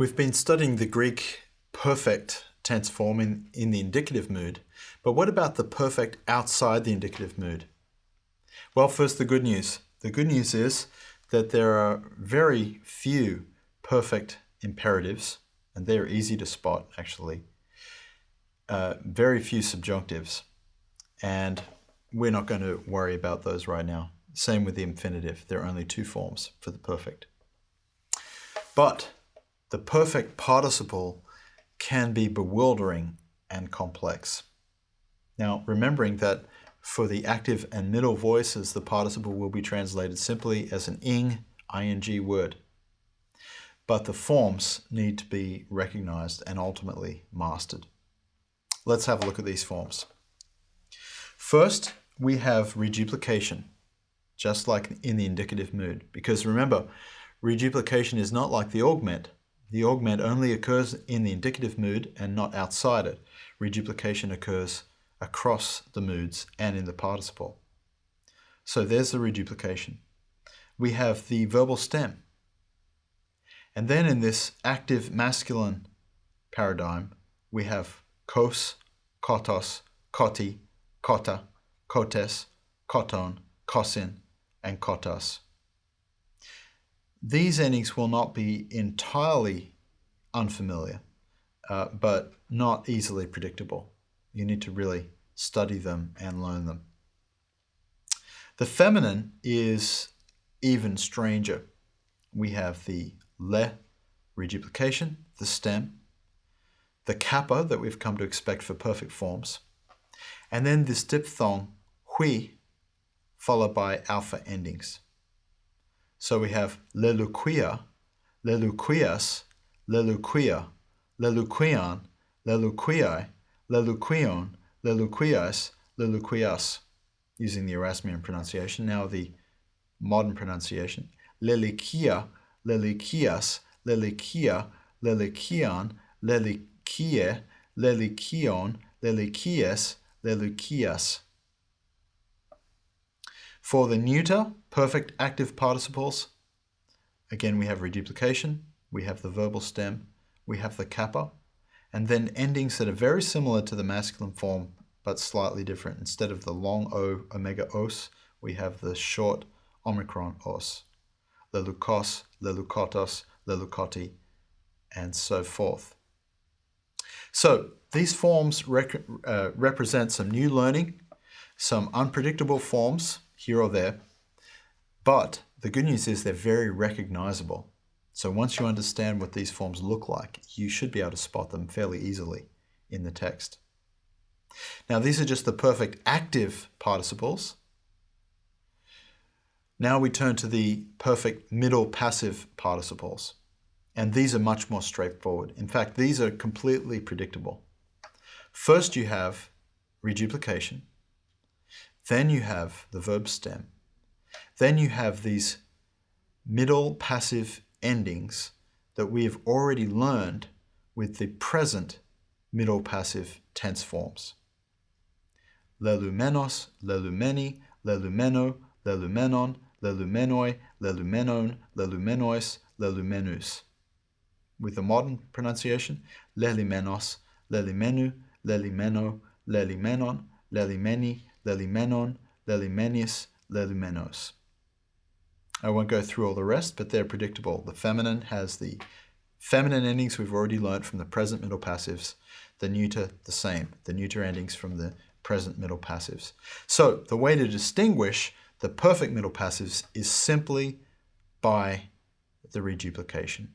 We've been studying the Greek perfect tense form in the indicative mood, but what about the perfect outside the indicative mood? Well, first the good news. The good news is that there are very few perfect imperatives, and they're easy to spot actually. Very few subjunctives, and we're not going to worry about those right now. Same with the infinitive. There are only two forms for the perfect. But the perfect participle can be bewildering and complex. Now, remembering that for the active and middle voices, the participle will be translated simply as an ing word. But the forms need to be recognized and ultimately mastered. Let's have a look at these forms. First, we have reduplication, just like in the indicative mood. Because remember, reduplication is not like the augment. The augment only occurs in the indicative mood and not outside it. Reduplication occurs across the moods and in the participle. So there's the reduplication. We have the verbal stem. And then in this active masculine paradigm, we have kos, kotos, koti, kota, kotes, koton, kosin, and kotas. These endings will not be entirely unfamiliar, but not easily predictable. You need to really study them and learn them. The feminine is even stranger. We have the le, reduplication, the stem, the kappa that we've come to expect for perfect forms, and then this diphthong, hui, followed by alpha endings. So we have leluquia, leluquias, leluquia, leluquian, leluquiae, leluquion, leluquias, leluquias, using the Erasmian pronunciation. Now the modern pronunciation, lelikia, lelikias, lelikia, lelikian, lelikie, lelikion, lelikies, lelukias. For the neuter, perfect active participles, again we have reduplication, we have the verbal stem, we have the kappa, and then endings that are very similar to the masculine form but slightly different. Instead of the long O omega os, we have the short omicron os. Lelukos, lelukotos, lelukoti, and so forth. So these forms represent some new learning, some unpredictable forms here or there, but the good news is they're very recognizable. So once you understand what these forms look like, you should be able to spot them fairly easily in the text. Now these are just the perfect active participles. Now we turn to the perfect middle passive participles. And these are much more straightforward. In fact, these are completely predictable. First you have reduplication. Then you have the verb stem. Then you have these middle passive endings that we have already learned with the present middle passive tense forms. Lelumenos, lelumeni, lelumeno, lelumenon, lelumenoi, lelumenon, lelumenois, lelumenus. With the modern pronunciation, lelimenos, lelimenu, lelimeno, lelimenon, lelimeni, lelimenon, lelimenis, lelumenos. I won't go through all the rest, but they're predictable. The feminine has the feminine endings we've already learned from the present middle passives. The neuter, the same. The neuter endings from the present middle passives. So the way to distinguish the perfect middle passives is simply by the reduplication.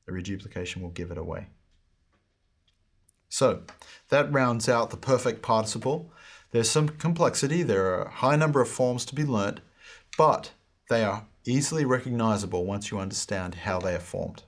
The reduplication will give it away. So that rounds out the perfect participle. There's some complexity. There are a high number of forms to be learnt, but they are easily recognizable once you understand how they are formed.